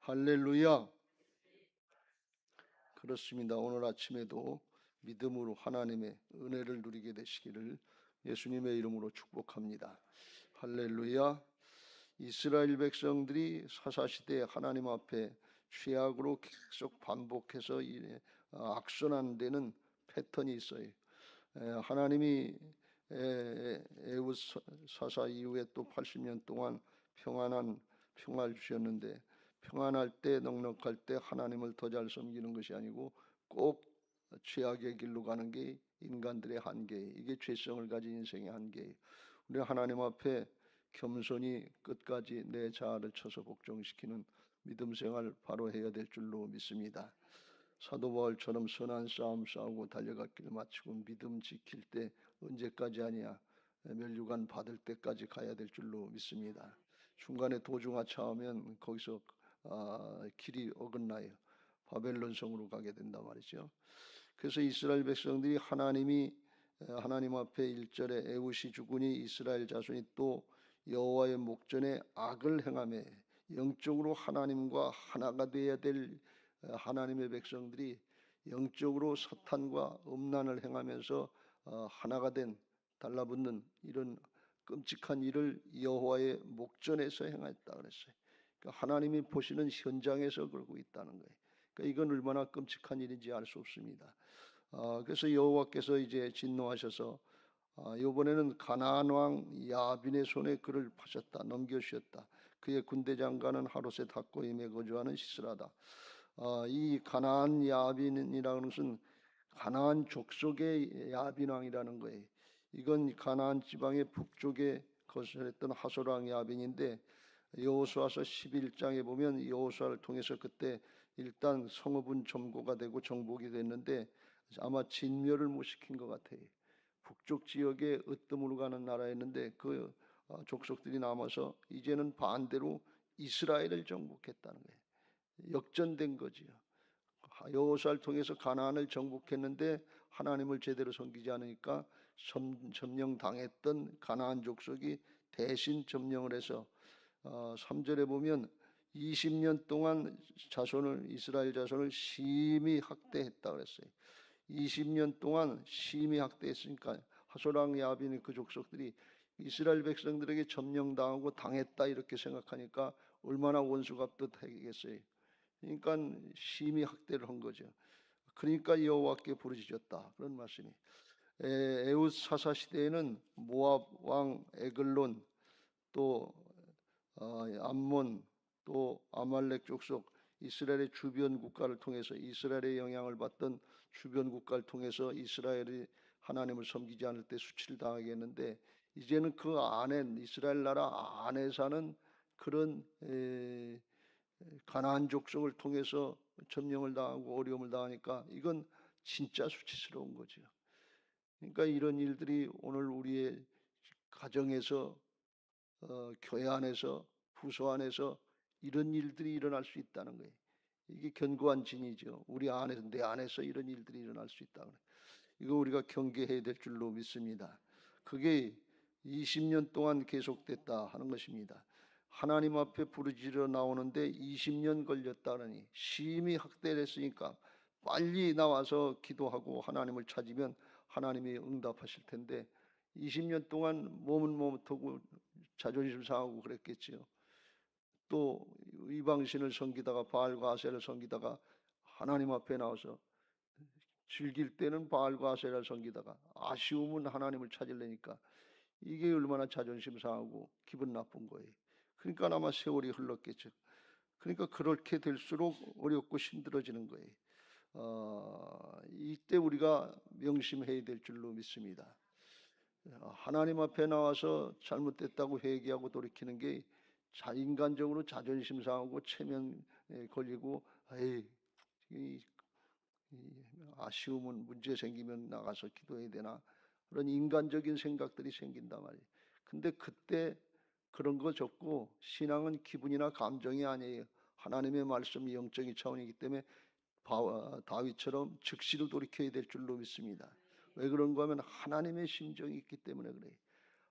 할렐루야. 그렇습니다. 오늘 아침에도 믿음으로 하나님의 은혜를 누리게 되시기를 예수님의 이름으로 축복합니다. 할렐루야. 이스라엘 백성들이 사사시대에 하나님 앞에 죄악으로 계속 반복해서 악순환 되는 패턴이 있어요. 하나님이 에웃 사사 이후에 또 80년 동안 평화를 주셨는데, 평안할 때 넉넉할 때 하나님을 더 잘 섬기는 것이 아니고 꼭 죄악의 길로 가는 게 인간들의 한계예요. 이게 죄성을 가진 인생의 한계예요. 우리 하나님 앞에 겸손히 끝까지 내 자아를 쳐서 복종시키는 믿음 생활 바로 해야 될 줄로 믿습니다. 사도 바울처럼 선한 싸움 싸우고 달려갈 길 마치고 믿음 지킬 때 언제까지 하냐, 멸류관 받을 때까지 가야 될 줄로 믿습니다. 중간에 도중하차하면 거기서 길이 어긋나요. 바벨론 성으로 가게 된단 말이죠. 그래서 이스라엘 백성들이 하나님 앞에 1절에 에웃이 죽으니 이스라엘 자손이 또 여호와의 목전에 악을 행하며, 영적으로 하나님과 하나가 되어야 될 하나님의 백성들이 영적으로 사탄과 음란을 행하면서 하나가 된, 달라붙는 이런 끔찍한 일을 여호와의 목전에서 행했다 그랬어요. 그러니까 하나님이 보시는 현장에서 그러고 있다는 거예요. 그러니까 이건 얼마나 끔찍한 일인지 알 수 없습니다. 그래서 여호와께서 이제 진노하셔서 이번에는 가나안 왕 야빈의 손에 그를 파셨다, 넘겨주셨다. 그의 군대 장관은 하롯셋 학고임에 거주하는 시스라다. 이 가나안 야빈이라는 것은 가나안 족속의 야빈 왕이라는 거예요. 이건 가나안 지방의 북쪽에 거주했던 하솔 왕 야빈인데, 여호수아서 11장에 보면 여호수아를 통해서 그때 일단 성읍은 점거가 되고 정복이 됐는데 아마 진멸을 못 시킨 것 같아요. 북쪽 지역에 으뜸으로 가는 나라였는데 그 족속들이 남아서 이제는 반대로 이스라엘을 정복했다는 거예요. 역전된 거지요. 여호수아를 통해서 가나안을 정복했는데 하나님을 제대로 섬기지 않으니까 점령당했던 가나안 족속이 대신 점령을 해서 3절에 보면 20년 동안 이스라엘 자손을 심히 학대했다 그랬어요. 20년 동안 심히 학대했으니까 하솔왕 야빈의 그 족속들이 이스라엘 백성들에게 점령당하고 당했다 이렇게 생각하니까 얼마나 원수갑듯하겠어요. 그러니까 심히 학대를 한 거죠. 그러니까 여호와께 부르짖었다 그런 말씀이. 에웃 사사 시대에는 모압 왕 에글론, 또 암몬, 또 아말렉 족속, 이스라엘의 주변 국가를 통해서 이스라엘의 영향을 받던 주변 국가를 통해서 이스라엘이 하나님을 섬기지 않을 때 수치를 당하게 했는데, 이제는 그 안에 이스라엘 나라 안에 사는 그런 가나안 족속을 통해서 점령을 당하고 어려움을 당하니까 이건 진짜 수치스러운 거죠. 그러니까 이런 일들이 오늘 우리의 가정에서, 교회 안에서, 부서 안에서 이런 일들이 일어날 수 있다는 거예요. 이게 견고한 진이죠. 우리 안에서, 내 안에서 이런 일들이 일어날 수 있다는 거예요. 이거 우리가 경계해야 될 줄로 믿습니다. 그게 20년 동안 계속됐다 하는 것입니다. 하나님 앞에 부르짖어 나오는데 20년 걸렸다느니, 심히 학대를 했으니까 빨리 나와서 기도하고 하나님을 찾으면 하나님이 응답하실 텐데 20년 동안 몸은 머뭇하고 자존심 상하고 그랬겠지요. 또 이방신을 섬기다가 바알과 아세라를 섬기다가 하나님 앞에 나와서 즐길 때는 바알과 아세라를 섬기다가 아쉬움은 하나님을 찾으려니까 이게 얼마나 자존심 상하고 기분 나쁜 거예요. 그러니까 아마 세월이 흘렀겠죠. 그러니까 그렇게 될수록 어렵고 힘들어지는 거예요. 이때 우리가 명심해야 될 줄로 믿습니다. 하나님 앞에 나와서 잘못됐다고 회개하고 돌이키는 게 인간적으로 자존심 상하고 체면에 걸리고, 아쉬움은 문제 생기면 나가서 기도해야 되나, 그런 인간적인 생각들이 생긴단 말이에요. 근데 그때 그런 거 적고, 신앙은 기분이나 감정이 아니에요. 하나님의 말씀이 영적인 차원이기 때문에 다윗처럼 즉시로 돌이켜야 될 줄로 믿습니다. 왜 그런가 하면 하나님의 심정이 있기 때문에 그래요.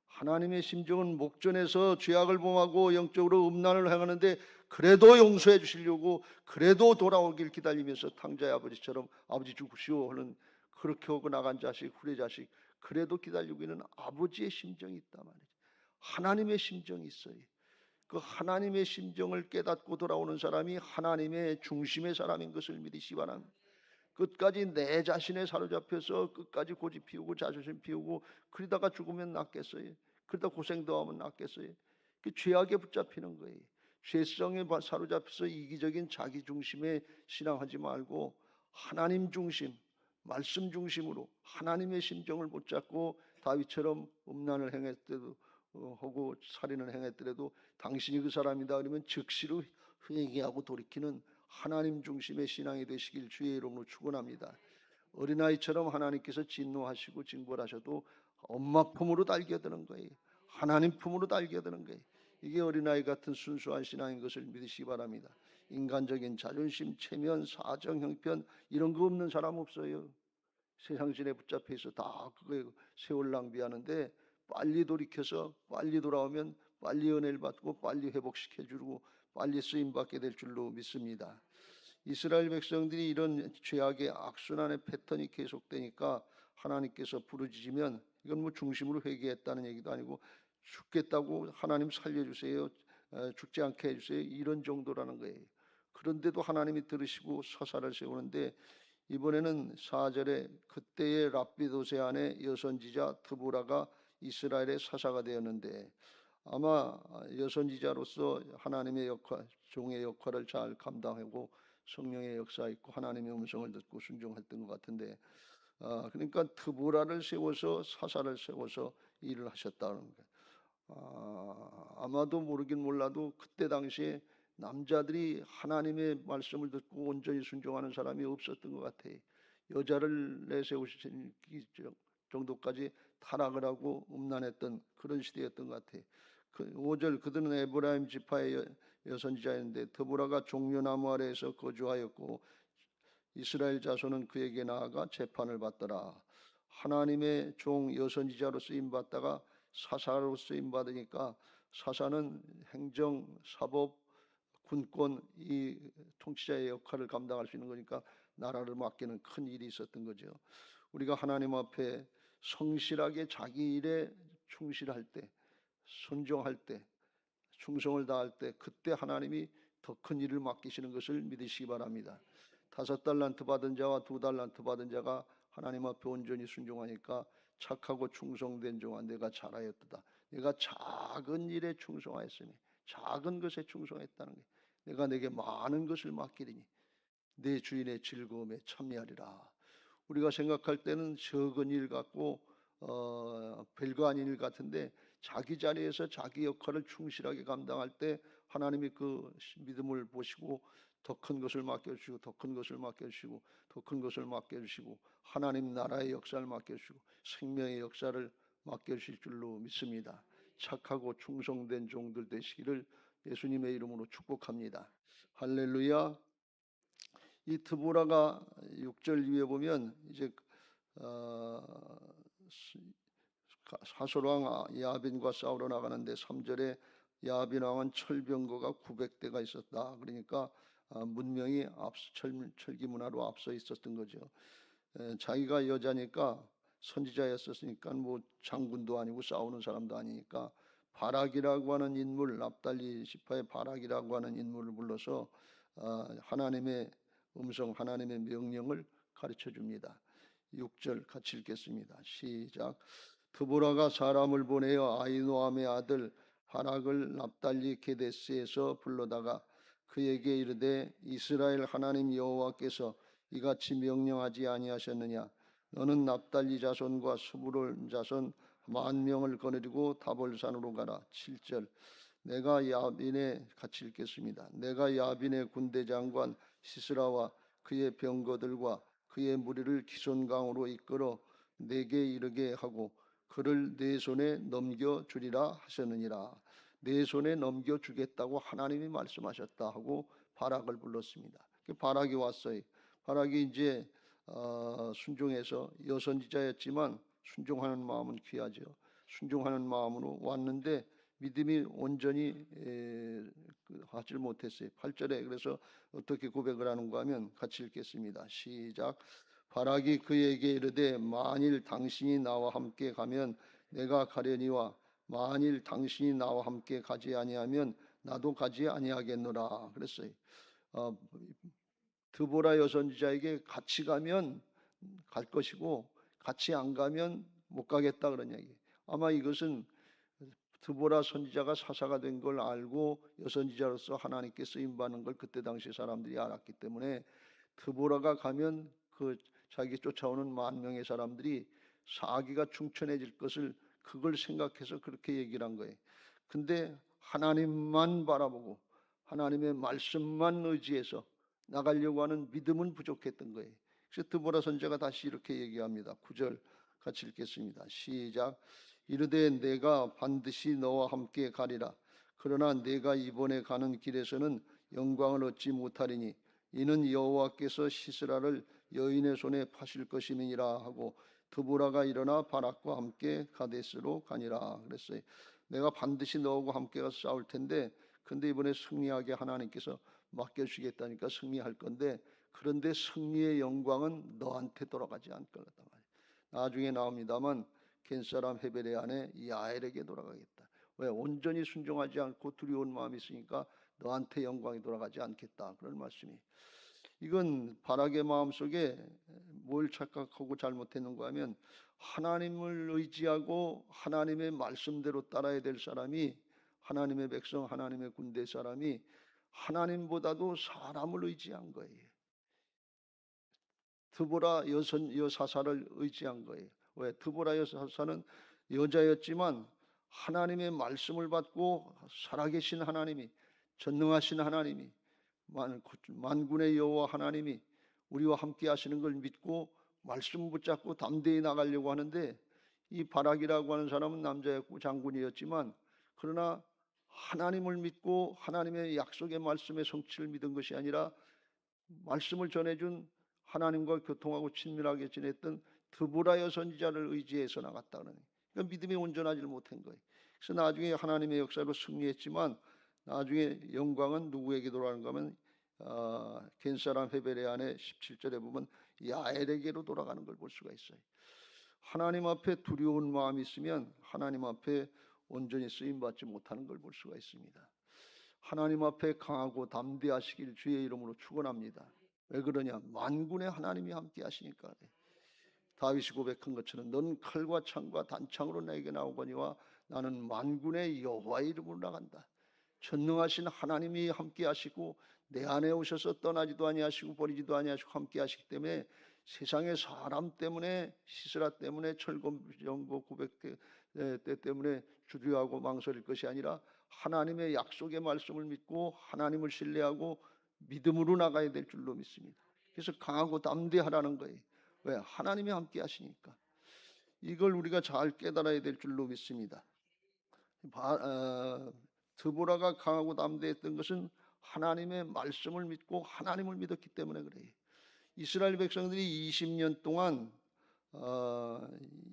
하나님의 심정은 목전에서 죄악을 범하고 영적으로 음란을 행하는데 그래도 용서해 주시려고, 그래도 돌아오길 기다리면서 탕자의 아버지처럼 아버지 죽으시오 하는, 그렇게 오고 나간 자식, 후레 자식 그래도 기다리고 있는 아버지의 심정이 있단 말이죠. 하나님의 심정이 있어요. 그 하나님의 심정을 깨닫고 돌아오는 사람이 하나님의 중심의 사람인 것을 믿으시기 바랍니다. 끝까지 내 자신에 사로잡혀서 끝까지 고집 피우고 자존심 피우고 그러다가 죽으면 낫겠어요? 그러다 고생도 하면 낫겠어요? 그 죄악에 붙잡히는 거예요. 죄성에 사로잡혀서 이기적인 자기 중심에 신앙하지 말고 하나님 중심, 말씀 중심으로 하나님의 심정을 붙잡고, 다윗처럼 음란을 행했더라도 하고 살인을 행했더라도 당신이 그 사람이다 그러면 즉시로 회개하고 돌이키는 하나님 중심의 신앙이 되시길 주의 이름으로 축원합니다. 어린아이처럼 하나님께서 진노하시고 징벌하셔도 엄마 품으로 달겨드는 거예요. 하나님 품으로 달겨드는 거예요. 이게 어린아이 같은 순수한 신앙인 것을 믿으시기 바랍니다. 인간적인 자존심, 체면, 사정, 형편 이런 거 없는 사람 없어요. 세상신에 붙잡혀 있어 다 그거에 세월 낭비하는데, 빨리 돌이켜서 빨리 돌아오면 빨리 은혜를 받고 빨리 회복시켜주고 빨리 쓰임받게 될 줄로 믿습니다. 이스라엘 백성들이 이런 죄악의 악순환의 패턴이 계속되니까 하나님께서 부르짖으면 이건 뭐 중심으로 회개했다는 얘기도 아니고 죽겠다고 하나님 살려주세요, 죽지 않게 해주세요 이런 정도라는 거예요. 그런데도 하나님이 들으시고 사사를 세우는데, 이번에는 4절에 그때의 랍비도세 안에 여선지자 드보라가 이스라엘의 사사가 되었는데, 아마 여선지자로서 하나님의 역할, 종의 역할을 잘 감당하고 성령의 역사 있고 하나님의 음성을 듣고 순종했던 것 같은데, 그러니까 드보라를 세워서 사사를 세워서 일을 하셨다는 거예요. 아마도 모르긴 몰라도 그때 당시에 남자들이 하나님의 말씀을 듣고 온전히 순종하는 사람이 없었던 것 같아요. 여자를 내세우실 정도까지 타락을 하고 음란했던 그런 시대였던 것 같아요. 5절 그들은 에브라임 지파의 여선지자였는데 드보라가 종려나무 아래에서 거주하였고 이스라엘 자손은 그에게 나아가 재판을 받더라. 하나님의 종 여선지자로 쓰임 받다가 사사로 쓰임 받으니까, 사사는 행정, 사법, 군권 이 통치자의 역할을 감당할 수 있는 거니까 나라를 맡기는 큰 일이 있었던 거죠. 우리가 하나님 앞에 성실하게 자기 일에 충실할 때, 순종할 때, 충성을 다할 때, 그때 하나님이 더 큰 일을 맡기시는 것을 믿으시기 바랍니다. 5달란트 받은 자와 2달란트 받은 자가 하나님 앞에 온전히 순종하니까 착하고 충성된 종아 내가 잘하였도다. 내가 작은 일에 충성하였으니, 작은 것에 충성했다는 게, 내가 내게 많은 것을 맡기리니 내 주인의 즐거움에 참여하리라. 우리가 생각할 때는 적은 일 같고 별거 아닌 일 같은데, 자기 자리에서 자기 역할을 충실하게 감당할 때 하나님이 그 믿음을 보시고 더 큰 것을 맡겨주시고 더 큰 것을 맡겨주시고 더 큰 것을 맡겨주시고 하나님 나라의 역사를 맡겨주시고 생명의 역사를 맡겨주실 줄로 믿습니다. 착하고 충성된 종들 되시기를 예수님의 이름으로 축복합니다. 할렐루야. 이 드보라가 6절 이후에 보면 이제 하솔왕 야빈과 싸우러 나가는데 3절에 야빈 왕은 철병거가 900대가 있었다. 그러니까 문명이 철기 문화로 앞서 있었던 거죠. 자기가 여자니까 선지자였었으니까 뭐 장군도 아니고 싸우는 사람도 아니니까 바락이라고 하는 인물, 납달리 지파의 바락이라고 하는 인물을 불러서 하나님의 음성, 하나님의 명령을 가르쳐 줍니다. 6절 같이 읽겠습니다. 시작. 드보라가 사람을 보내어 아히노암의 아들 바락을 납달리 게데스에서 불러다가 그에게 이르되 이스라엘 하나님 여호와께서 이같이 명령하지 아니하셨느냐? 너는 납달리 자손과 스불론 자손 10,000명을 거느리고 다볼산으로 가라. 7절. 내가 야빈의 같이 읽겠습니다. 내가 야빈의 군대 장관 시스라와 그의 병거들과 그의 무리를 기손강으로 이끌어 내게 이르게 하고 그를 내 손에 넘겨주리라 하셨느니라. 내 손에 넘겨주겠다고 하나님이 말씀하셨다 하고 바락을 불렀습니다. 바락이 왔어요. 바락이 이제 순종해서 여선지자였지만 순종하는 마음은 귀하죠. 순종하는 마음으로 왔는데 믿음이 온전히 하지 못했어요. 8절에 그래서 어떻게 고백을 하는가 하면 같이 읽겠습니다. 시작. 바락이 그에게 이르되 만일 당신이 나와 함께 가면 내가 가려니와 만일 당신이 나와 함께 가지 아니하면 나도 가지 아니하겠노라 그랬어요. 드보라 여선지자에게 같이 가면 갈 것이고 같이 안 가면 못 가겠다 그런 얘기. 아마 이것은 드보라 선지자가 사사가 된 걸 알고 여선지자로서 하나님께 쓰임 받는 걸 그때 당시 사람들이 알았기 때문에 드보라가 가면 그 자기 쫓아오는 10,000명의 사람들이 사기가 충천해질 것을 그걸 생각해서 그렇게 얘기를 한 거예요. 근데 하나님만 바라보고 하나님의 말씀만 의지해서 나가려고 하는 믿음은 부족했던 거예요. 그래서 드보라 선지자가 다시 이렇게 얘기합니다. 9절 같이 읽겠습니다. 시작. 이르되 내가 반드시 너와 함께 가리라. 그러나 내가 이번에 가는 길에서는 영광을 얻지 못하리니 이는 여호와께서 시스라를 여인의 손에 파실 것임이니라 하고 드보라가 일어나 바락과 함께 가데스로 가니라 그랬어요. 내가 반드시 너하고 함께 가서 싸울 텐데 근데 이번에 승리하게 하나님께서 맡겨주시겠다니까 승리할 건데 그런데 승리의 영광은 너한테 돌아가지 않을 거다 말이야. 나중에 나옵니다만 겐사람 헤벨의 아내 야엘에게 돌아가겠다. 왜? 온전히 순종하지 않고 두려운 마음이 있으니까 너한테 영광이 돌아가지 않겠다. 그런 말씀이. 이건 바락의 마음속에 뭘 착각하고 잘못했는가 하면 하나님을 의지하고 하나님의 말씀대로 따라야 될 사람이 하나님의 백성, 하나님의 군대 사람이 하나님보다도 사람을 의지한 거예요. 드보라 여사사를 의지한 거예요. 왜? 드보라 여사사는 여자였지만 하나님의 말씀을 받고 살아계신 하나님이 전능하신 하나님이 만군의 여호와 하나님이 우리와 함께 하시는 걸 믿고 말씀 붙잡고 담대히 나가려고 하는데 이 바락이라고 하는 사람은 남자였고 장군이었지만 그러나 하나님을 믿고 하나님의 약속의 말씀의 성취를 믿은 것이 아니라 말씀을 전해준 하나님과 교통하고 친밀하게 지냈던 드보라 선지자를 의지해서 나갔다 그러니 그러니까 믿음이 온전하지 못한 거예요. 그래서 나중에 하나님의 역사로 승리했지만 나중에 영광은 누구에게 돌아가는가 하면 겐사람 헤벨의 아내 17절에 보면 야엘에게로 돌아가는 걸 볼 수가 있어요. 하나님 앞에 두려운 마음이 있으면 하나님 앞에 온전히 쓰임받지 못하는 걸 볼 수가 있습니다. 하나님 앞에 강하고 담대하시길 주의 이름으로 축원합니다. 왜 그러냐? 만군의 하나님이 함께 하시니까. 다윗이 고백한 것처럼 넌 칼과 창과 단창으로 내게 나오거니와 나는 만군의 여호와의 이름으로 나간다. 전능하신 하나님이 함께 하시고 내 안에 오셔서 떠나지도 아니하시고 버리지도 아니하시고 함께 하시기 때문에 세상의 사람 때문에 시스라 때문에 철검전고 900대 때문에 주저하고 망설일 것이 아니라 하나님의 약속의 말씀을 믿고 하나님을 신뢰하고 믿음으로 나가야 될 줄로 믿습니다. 그래서 강하고 담대하라는 거예요. 왜? 하나님이 함께 하시니까. 이걸 우리가 잘 깨달아야 될 줄로 믿습니다. 드보라가 강하고 담대했던 것은 하나님의 말씀을 믿고 하나님을 믿었기 때문에 그래요. 이스라엘 백성들이 20년 동안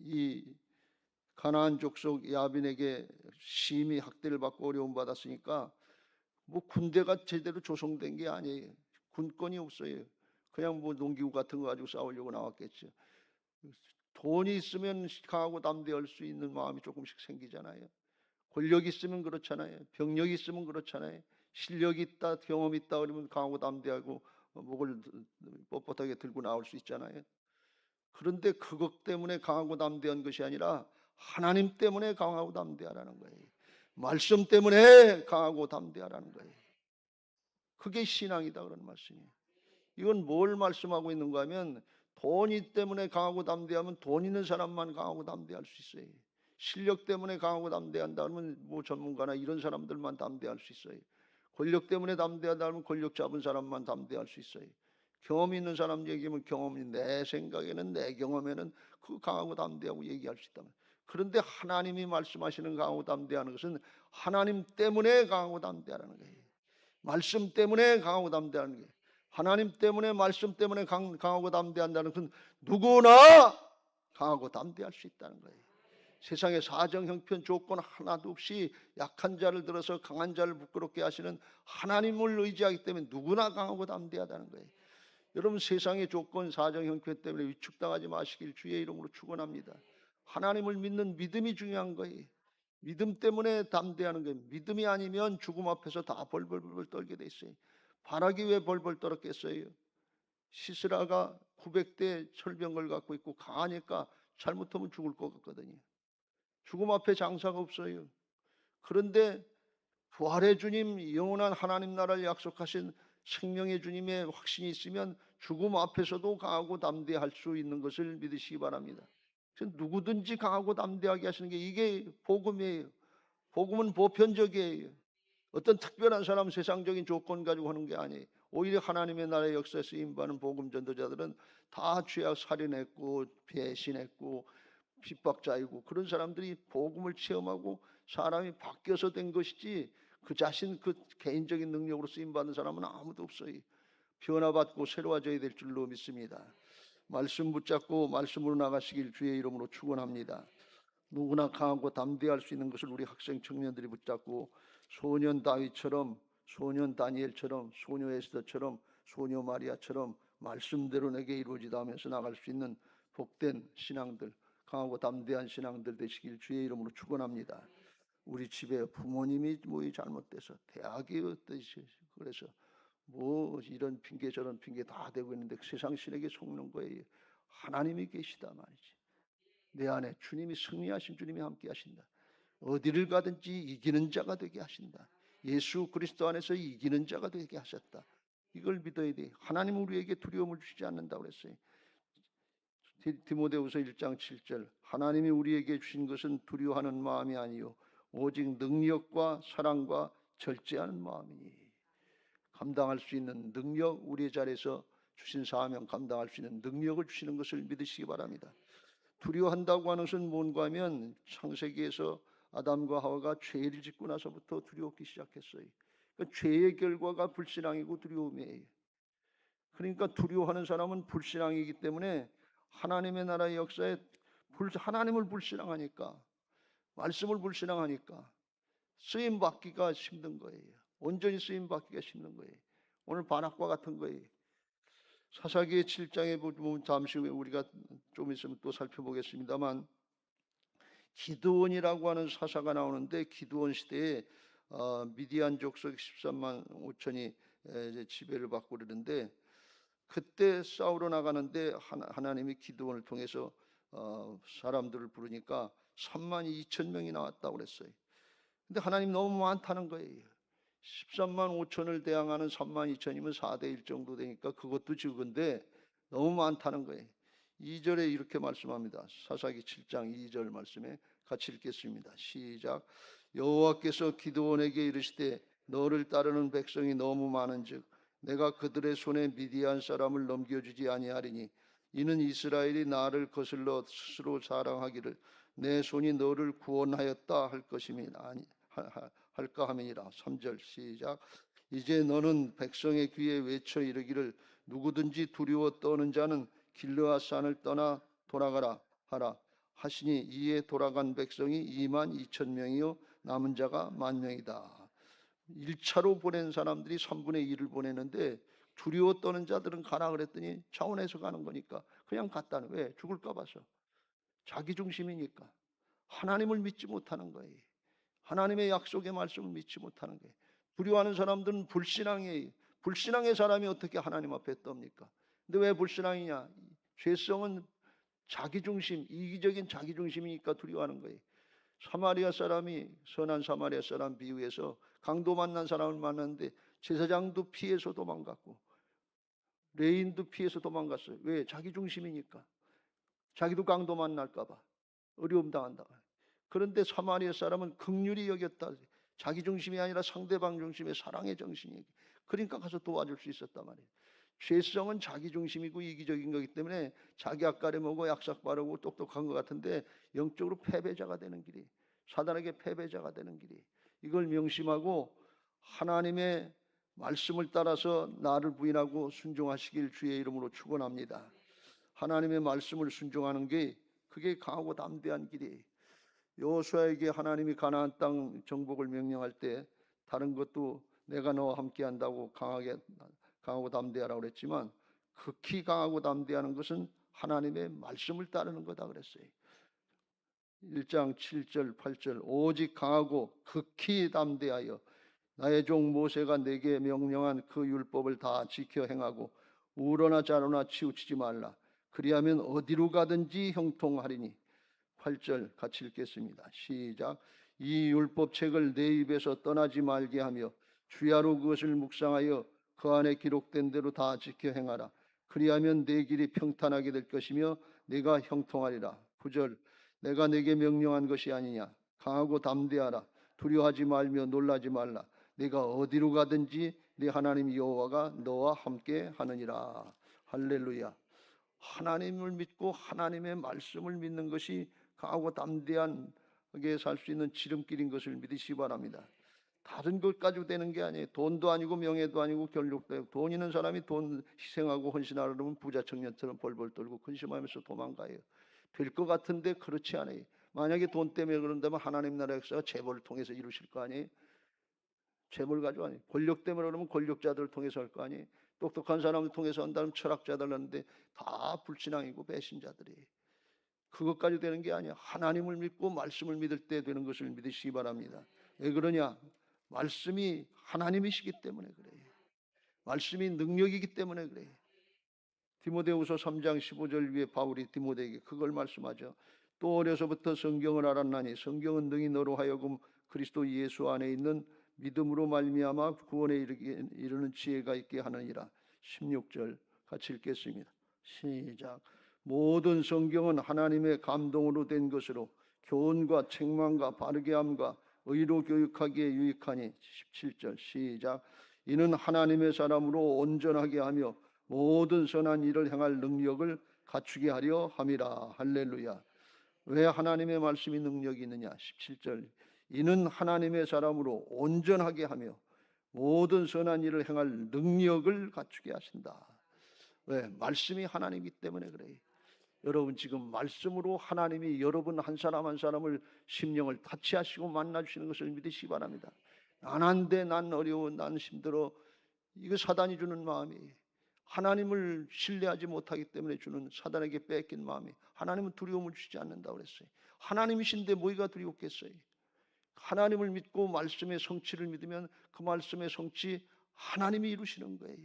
이 가나안 족속 야빈에게 심히 학대를 받고 어려움 받았으니까 뭐 군대가 제대로 조성된 게 아니에요. 군권이 없어요. 그냥 뭐 농기구 같은 거 가지고 싸우려고 나왔겠죠. 돈이 있으면 강하고 담대할 수 있는 마음이 조금씩 생기잖아요. 권력이 있으면 그렇잖아요. 병력이 있으면 그렇잖아요. 실력이 있다, 경험이 있다 그러면 강하고 담대하고 목을 뻣뻣하게 들고 나올 수 있잖아요. 그런데 그것 때문에 강하고 담대한 것이 아니라 하나님 때문에 강하고 담대하라는 거예요. 말씀 때문에 강하고 담대하라는 거예요. 그게 신앙이다 그런 말씀이에요. 이건 뭘 말씀하고 있는가 하면 돈이 때문에 강하고 담대하면 돈 있는 사람만 강하고 담대할 수 있어요. 실력 때문에 강하고 담대한다 그러면 뭐 전문가나 이런 사람들만 담대할 수 있어요. 권력 때문에 담대하다 하면 권력 잡은 사람만 담대할 수 있어요. 경험이 있는 사람 얘기하면 경험이 내 생각에는 내 경험에는 그 강하고 담대하고 얘기할 수 있다면 그런데 하나님이 말씀하시는 강하고 담대하는 것은 하나님 때문에 강하고 담대하라는 거예요. 말씀 때문에 강하고 담대하는 거예요. 하나님 때문에 말씀 때문에 강하고 담대한다는 것은 누구나 강하고 담대할 수 있다는 거예요. 세상에 사정 형편 조건 하나도 없이 약한 자를 들어서 강한 자를 부끄럽게 하시는 하나님을 의지하기 때문에 누구나 강하고 담대하다는 거예요. 여러분, 세상의 조건 사정 형편 때문에 위축당하지 마시길 주의 이름으로 축원합니다. 하나님을 믿는 믿음이 중요한 거예요. 믿음 때문에 담대하는 거예요. 믿음이 아니면 죽음 앞에서 다 벌벌 떨게 돼 있어요. 바라기 왜 벌벌 떨었겠어요? 시스라가 900대 철병을 갖고 있고 강하니까 잘못하면 죽을 것 같거든요. 죽음 앞에 장사가 없어요. 그런데 부활의 주님, 영원한 하나님 나라를 약속하신 생명의 주님의 확신이 있으면 죽음 앞에서도 강하고 담대할 수 있는 것을 믿으시기 바랍니다. 누구든지 강하고 담대하게 하시는 게 이게 복음이에요. 복음은 보편적이에요. 어떤 특별한 사람, 세상적인 조건 가지고 하는 게 아니에요. 오히려 하나님의 나라의 역사에 쓰임받는 복음 전도자들은 다 죄악 살인했고 배신했고 핍박자이고 그런 사람들이 복음을 체험하고 사람이 바뀌어서 된 것이지 그 자신 그 개인적인 능력으로 쓰임받는 사람은 아무도 없어요. 변화받고 새로워져야 될 줄로 믿습니다. 말씀 붙잡고 말씀으로 나가시길 주의 이름으로 축원합니다. 누구나 강하고 담대할 수 있는 것을 우리 학생 청년들이 붙잡고 소년 다윗처럼, 소년 다니엘처럼, 소녀 에스더처럼, 소녀 마리아처럼 말씀대로 내게 이루어지다 하면서 나갈 수 있는 복된 신앙들, 강하고 담대한 신앙들 되시길 주의 이름으로 축원합니다. 우리 집에 부모님이 뭐 잘못돼서 대학이 어떠시 그래서 뭐 이런 핑계 저런 핑계 다 대고 있는데 세상 신에게 속는 거예요. 하나님이 계시다 말이지. 내 안에 주님이 승리하신 주님이 함께 하신다. 어디를 가든지 이기는 자가 되게 하신다. 예수 그리스도 안에서 이기는 자가 되게 하셨다. 이걸 믿어야 돼. 하나님은 우리에게 두려움을 주시지 않는다고 그랬어요. 디모데후서 1장 7절 하나님이 우리에게 주신 것은 두려워하는 마음이 아니요 오직 능력과 사랑과 절제하는 마음이니. 감당할 수 있는 능력, 우리의 자리에서 주신 사명 감당할 수 있는 능력을 주시는 것을 믿으시기 바랍니다. 두려워한다고 하는 것은 뭔가 하면 창세기에서 아담과 하와가 죄를 짓고 나서부터 두려웠기 시작했어요. 그러니까 죄의 결과가 불신앙이고 두려움이에요. 그러니까 두려워하는 사람은 불신앙이기 때문에 하나님의 나라의 역사에 하나님을 불신앙하니까, 말씀을 불신앙하니까 쓰임 받기가 힘든 거예요. 온전히 쓰임 받기가 힘든 거예요. 오늘 반학과 같은 거예요. 사사기의 7장에 보면 잠시 후에 우리가 좀 있으면 또 살펴보겠습니다만 기드온이라고 하는 사사가 나오는데 기드온 시대에 미디안 족속 13만 5천이 이제 지배를 받고 그러는데 그때 싸우러 나가는데 하나님이 기드온을 통해서 사람들을 부르니까 3만 2천 명이 나왔다고 그랬어요. 근데 하나님 너무 많다는 거예요. 13만 5천을 대항하는 3만 2천이면 4대 1 정도 되니까 그것도 적은데 너무 많다는 거예요. 2절에 이렇게 말씀합니다. 사사기 7장 2절 말씀에 같이 읽겠습니다. 시작. 여호와께서 기드온에게 이르시되 너를 따르는 백성이 너무 많은즉 내가 그들의 손에 미디안 사람을 넘겨주지 아니하리니 이는 이스라엘이 나를 거슬러 스스로 자랑하기를 내 손이 너를 구원하였다 할 것임이라 할까 함이니라. 3절 시작. 이제 너는 백성의 귀에 외쳐 이르기를 누구든지 두려워 떠는 자는 길르앗 산을 떠나 돌아가라 하라 하시니 이에 돌아간 백성이 2만 2천 명이요 남은 자가 1만 명이다. 1차로 보낸 사람들이 3분의 1을 보내는데 두려워 떠는 자들은 가라 그랬더니 차원에서 가는 거니까 그냥 갔다는. 왜? 죽을까 봐서. 자기 중심이니까. 하나님을 믿지 못하는 거예요. 하나님의 약속의 말씀을 믿지 못하는 거예요. 두려워하는 사람들은 불신앙이에요. 불신앙의 사람이 어떻게 하나님 앞에 떱니까? 근데 왜 불신앙이냐? 죄성은 자기중심, 이기적인 자기중심이니까 두려워하는 거예요. 사마리아 사람이 선한 사마리아 사람 비유해서 강도 만난 사람을 만났는데 제사장도 피해서 도망갔고 레인도 피해서 도망갔어요. 왜? 자기중심이니까. 자기도 강도 만날까 봐 어려움 당한다. 그런데 사마리아 사람은 긍휼히 여겼다. 자기 중심이 아니라 상대방 중심의 사랑의 정신이. 그러니까 가서 도와줄 수 있었단 말이에요. 죄성은 자기 중심이고 이기적인 거기 때문에 자기 앞가림 먹고 약삭 바르고 똑똑한 것 같은데 영적으로 패배자가 되는 길이, 사단에게 패배자가 되는 길이. 이걸 명심하고 하나님의 말씀을 따라서 나를 부인하고 순종하시길 주의 이름으로 축원합니다. 하나님의 말씀을 순종하는 게 그게 강하고 담대한 길이에요. 여호수아에게 하나님이 가나안 땅 정복을 명령할 때 다른 것도 내가 너와 함께한다고 강하고 담대하라고 그랬지만 극히 강하고 담대하는 것은 하나님의 말씀을 따르는 거다 그랬어요. 1장 7절 8절 오직 강하고 극히 담대하여 나의 종 모세가 내게 명령한 그 율법을 다 지켜 행하고 우러나 좌로나 치우치지 말라. 그리하면 어디로 가든지 형통하리니. 8절 같이 읽겠습니다. 시작. 이 율법책을 내 입에서 떠나지 말게 하며 주야로 그것을 묵상하여 그 안에 기록된 대로 다 지켜 행하라. 그리하면 내 길이 평탄하게 될 것이며 내가 형통하리라. 9절 내가 내게 명령한 것이 아니냐. 강하고 담대하라. 두려워하지 말며 놀라지 말라. 내가 어디로 가든지 네 하나님 여호와가 너와 함께 하느니라. 할렐루야. 하나님을 믿고 하나님의 말씀을 믿는 것이 강하고 담대하게 살 수 있는 지름길인 것을 믿으시기 바랍니다. 다른 것 가지고 되는 게 아니에요. 돈도 아니고 명예도 아니고 권력도 아니고. 돈 있는 사람이 돈 희생하고 헌신하려 그러면 부자 청년처럼 벌벌 떨고 근심하면서 도망가요. 될 것 같은데 그렇지 않아요. 만약에 돈 때문에 그런다면 하나님 나라 역사가 재벌을 통해서 이루실 거 아니에요. 재벌 가지고 아니에요. 권력 때문에 그러면 권력자들을 통해서 할 거 아니에요. 똑똑한 사람을 통해서 한다면 철학자들 하는데 다 불신앙이고 배신자들이에요. 그것까지 되는 게 아니야. 하나님을 믿고 말씀을 믿을 때 되는 것을 믿으시기 바랍니다. 왜 그러냐? 말씀이 하나님이시기 때문에 그래요. 말씀이 능력이기 때문에 그래요. 디모데후서 3장 15절 위에 바울이 디모데에게 그걸 말씀하죠. 또 어려서부터 성경을 알았나니 성경은 능히 너로 하여금 그리스도 예수 안에 있는 믿음으로 말미암아 구원에 이르는 지혜가 있게 하느니라. 16절 같이 읽겠습니다. 시작. 모든 성경은 하나님의 감동으로 된 것으로 교훈과 책망과 바르게 함과 의로 교육하기에 유익하니. 17절 시작. 이는 하나님의 사람으로 온전하게 하며 모든 선한 일을 행할 능력을 갖추게 하려 함이라. 할렐루야. 왜 하나님의 말씀이 능력이 있느냐? 17절 이는 하나님의 사람으로 온전하게 하며 모든 선한 일을 행할 능력을 갖추게 하신다. 왜? 말씀이 하나님이기 때문에 그래요. 여러분 지금 말씀으로 하나님이 여러분 한 사람 한 사람을 심령을 타치하시고 만나주시는 것을 믿으시기 바랍니다. 난 안 돼, 난 어려워, 난 힘들어. 이거 사단이 주는 마음이에요. 하나님을 신뢰하지 못하기 때문에 주는 사단에게 뺏긴 마음이. 하나님은 두려움을 주지 않는다고 그랬어요. 하나님이신데 뭐가 두렵겠어요? 하나님을 믿고 말씀의 성취를 믿으면 그 말씀의 성취 하나님이 이루시는 거예요.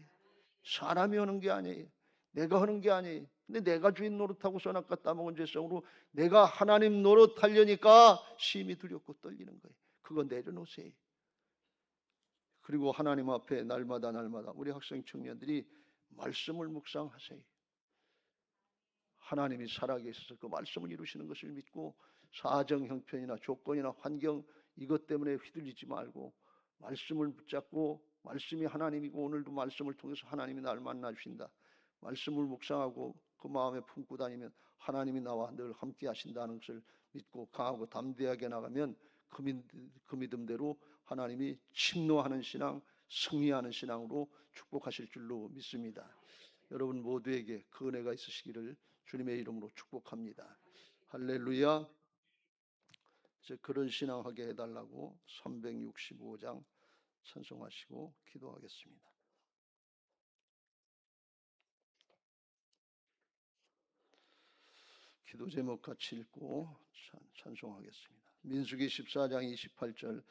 사람이 하는 게 아니에요. 내가 하는 게 아니에요. 근데 내가 주인 노릇하고 선악과 따먹은 죄성으로 내가 하나님 노릇하려니까 심히 두렵고 떨리는 거예요. 그거 내려놓으세요. 그리고 하나님 앞에 날마다 우리 학생 청년들이 말씀을 묵상하세요. 하나님이 살아계셔서 그 말씀을 이루시는 것을 믿고 사정 형편이나 조건이나 환경 이것 때문에 휘둘리지 말고 말씀을 붙잡고 말씀이 하나님이고 오늘도 말씀을 통해서 하나님이 나를 만나 주신다. 말씀을 묵상하고 그 마음에 품고 다니면 하나님이 나와 늘 함께 하신다는 것을 믿고 강하고 담대하게 나가면 그 믿음대로 하나님이 침노하는 신앙, 승리하는 신앙으로 축복하실 줄로 믿습니다. 여러분 모두에게 그 은혜가 있으시기를 주님의 이름으로 축복합니다. 할렐루야. 이제 그런 신앙하게 해달라고 365장 찬송하시고 기도하겠습니다. 기도 제목 같이 읽고 찬송하겠습니다. 민수기 14장 28절